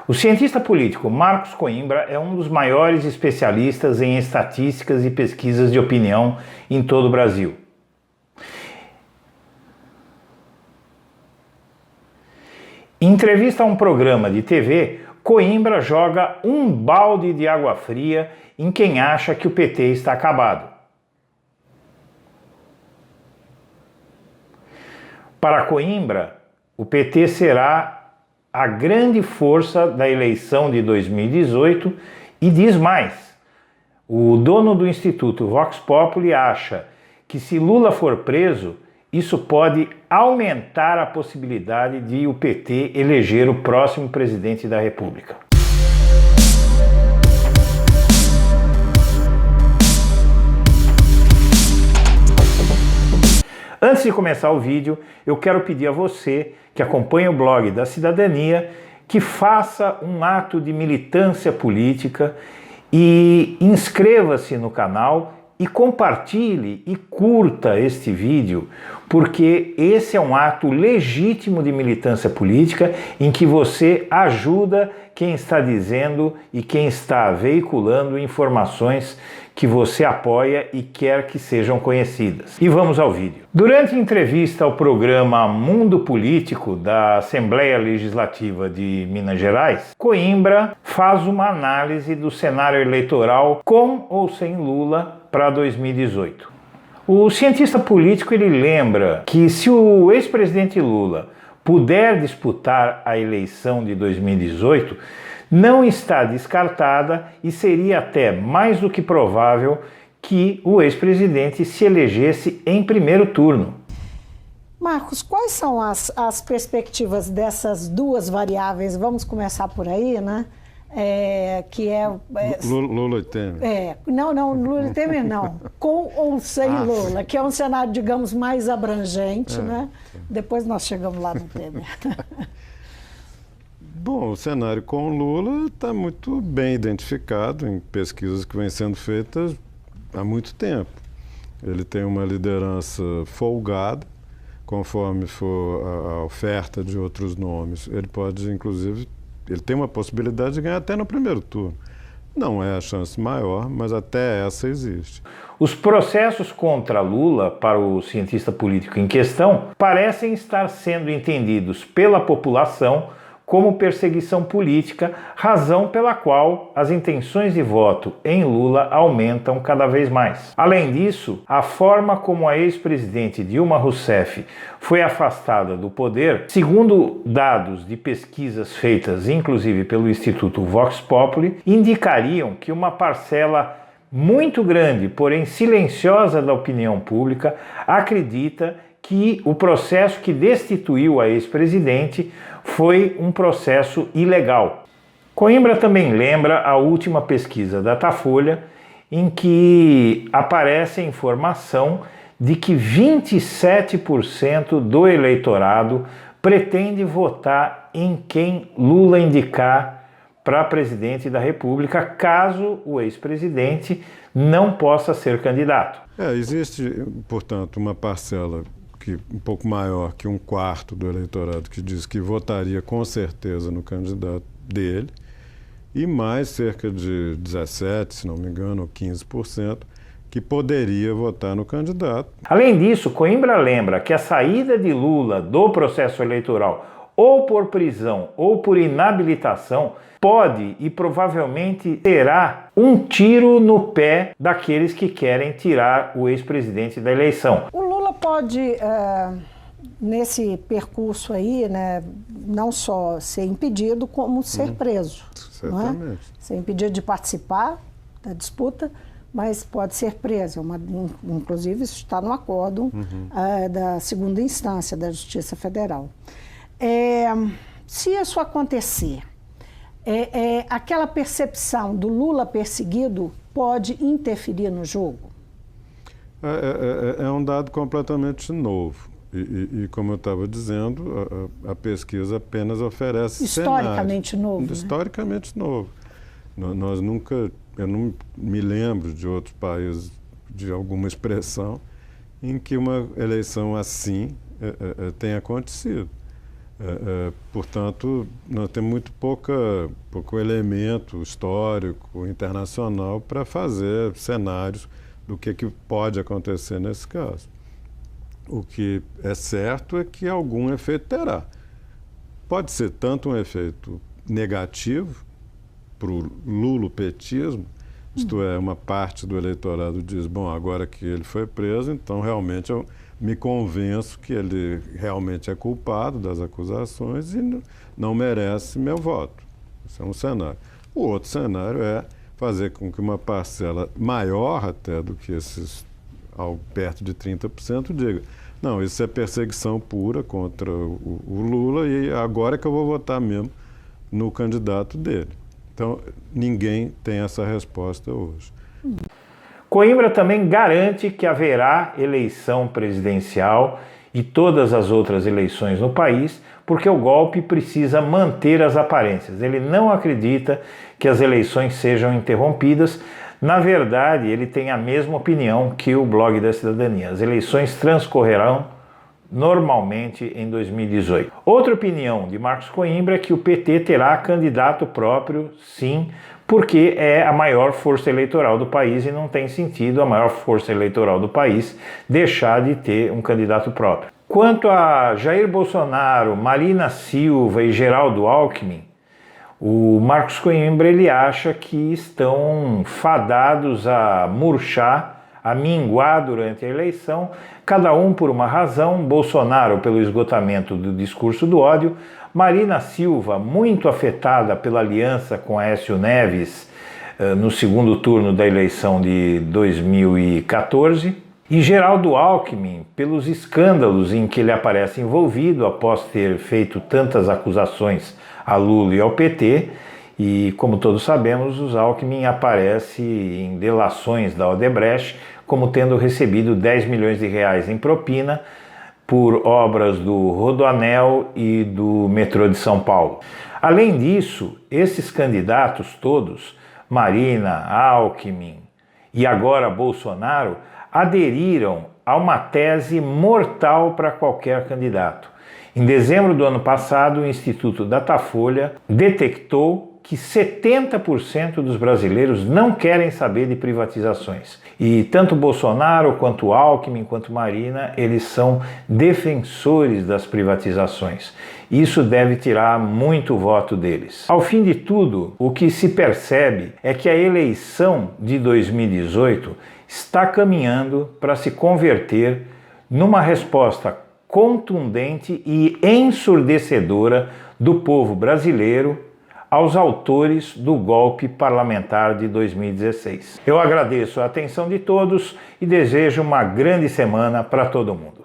O cientista político Marcos Coimbra é um dos maiores especialistas em estatísticas e pesquisas de opinião em todo o Brasil. Em entrevista a um programa de TV, Coimbra joga um balde de água fria em quem acha que o PT está acabado. Para Coimbra, o PT será a grande força da eleição de 2018 e diz mais. O dono do Instituto Vox Populi acha que se Lula for preso, isso pode aumentar a possibilidade de o PT eleger o próximo presidente da República. Antes de começar o vídeo, eu quero pedir a você que acompanha o blog da Cidadania que faça um ato de militância política e inscreva-se no canal e compartilhe e curta este vídeo, porque esse é um ato legítimo de militância política em que você ajuda quem está dizendo e quem está veiculando informações que você apoia e quer que sejam conhecidas. E vamos ao vídeo. Durante a entrevista ao programa Mundo Político da Assembleia Legislativa de Minas Gerais, Coimbra faz uma análise do cenário eleitoral com ou sem Lula para 2018. O cientista político ele lembra que se o ex-presidente Lula puder disputar a eleição de 2018, não está descartada e seria até mais do que provável que o ex-presidente se elegesse em primeiro turno. Marcos, quais são as perspectivas dessas duas variáveis? Vamos começar por aí, né? Lula e Temer. Não, Lula e Temer não. Com ou sem Lula, que é um cenário, digamos, mais abrangente, né? Depois nós chegamos lá no Temer. Bom, o cenário com Lula está muito bem identificado em pesquisas que vêm sendo feitas há muito tempo. Ele tem uma liderança folgada, conforme for a oferta de outros nomes. Ele pode, inclusive, ele tem uma possibilidade de ganhar até no primeiro turno. Não é a chance maior, mas até essa existe. Os processos contra Lula, para o cientista político em questão, parecem estar sendo entendidos pela população como perseguição política, razão pela qual as intenções de voto em Lula aumentam cada vez mais. Além disso, a forma como a ex-presidente Dilma Rousseff foi afastada do poder, segundo dados de pesquisas feitas inclusive pelo Instituto Vox Populi, indicariam que uma parcela muito grande, porém silenciosa da opinião pública, acredita que o processo que destituiu a ex-presidente foi um processo ilegal. Coimbra também lembra a última pesquisa da Datafolha, em que aparece a informação de que 27% do eleitorado pretende votar em quem Lula indicar para presidente da República, caso o ex-presidente não possa ser candidato. Existe, portanto, uma parcela um pouco maior que um quarto do eleitorado que diz que votaria com certeza no candidato dele, e mais cerca de 17%, se não me engano, ou 15%, que poderia votar no candidato. Além disso, Coimbra lembra que a saída de Lula do processo eleitoral, ou por prisão ou por inabilitação, pode e provavelmente terá um tiro no pé daqueles que querem tirar o ex-presidente da eleição. O Lula pode, nesse percurso aí, né, não só ser impedido, como ser preso. Certamente. Não é? Ser impedido de participar da disputa, mas pode ser preso. Inclusive, isso está no acórdão da segunda instância da Justiça Federal. Se isso acontecer, aquela percepção do Lula perseguido pode interferir no jogo? É um dado completamente novo. E como eu estava dizendo, a pesquisa apenas oferece historicamente cenário. Novo. Historicamente novo. Nós nunca, eu não me lembro de outros países, de alguma expressão em que uma eleição assim tenha acontecido. Portanto, nós temos muito pouco elemento histórico, internacional, para fazer cenários do que pode acontecer nesse caso. O que é certo é que algum efeito terá. Pode ser tanto um efeito negativo para o lulopetismo, isto é, uma parte do eleitorado diz, bom, agora que ele foi preso, então realmente eu me convenço que ele realmente é culpado das acusações e não merece meu voto. Esse é um cenário. O outro cenário é fazer com que uma parcela maior até do que esses, perto de 30%, diga, não, isso é perseguição pura contra o Lula e agora é que eu vou votar mesmo no candidato dele. Então, ninguém tem essa resposta hoje. Coimbra também garante que haverá eleição presidencial e todas as outras eleições no país, porque o golpe precisa manter as aparências. Ele não acredita que as eleições sejam interrompidas. Na verdade, ele tem a mesma opinião que o Blog da Cidadania. As eleições transcorrerão normalmente em 2018. Outra opinião de Marcos Coimbra é que o PT terá candidato próprio, sim, porque é a maior força eleitoral do país e não tem sentido a maior força eleitoral do país deixar de ter um candidato próprio. Quanto a Jair Bolsonaro, Marina Silva e Geraldo Alckmin, o Marcos Coimbra ele acha que estão fadados a murchar, a minguar durante a eleição, cada um por uma razão, Bolsonaro pelo esgotamento do discurso do ódio, Marina Silva muito afetada pela aliança com Aécio Neves no segundo turno da eleição de 2014, e Geraldo Alckmin pelos escândalos em que ele aparece envolvido após ter feito tantas acusações a Lula e ao PT, e como todos sabemos, o Alckmin aparece em delações da Odebrecht como tendo recebido 10 milhões de reais em propina por obras do Rodoanel e do metrô de São Paulo. Além disso, esses candidatos todos, Marina, Alckmin e agora Bolsonaro, aderiram a uma tese mortal para qualquer candidato. Em dezembro do ano passado, o Instituto Datafolha detectou que 70% dos brasileiros não querem saber de privatizações. E tanto Bolsonaro, quanto Alckmin, quanto Marina, eles são defensores das privatizações. Isso deve tirar muito voto deles. Ao fim de tudo, o que se percebe é que a eleição de 2018 está caminhando para se converter numa resposta contundente e ensurdecedora do povo brasileiro aos autores do golpe parlamentar de 2016. Eu agradeço a atenção de todos e desejo uma grande semana para todo mundo.